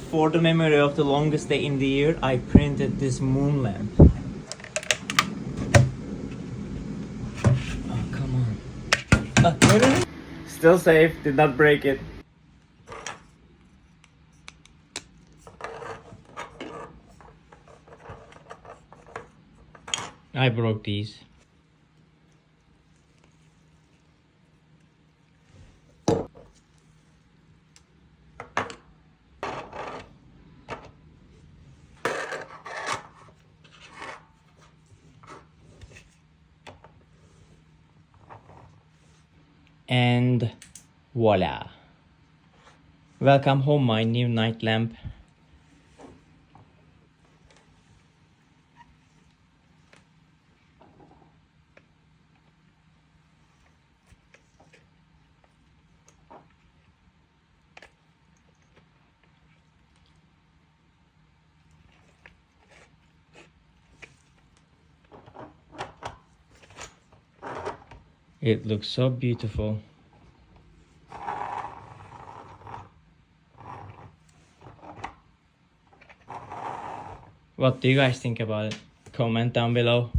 for the memory of the longest day in the year, I printed this moon lamp. Oh, come on. No. Still safe, did not break it. I broke these. And voila. Welcome home, my new night lamp. It looks so beautiful. What do you guys think about it? Comment down below.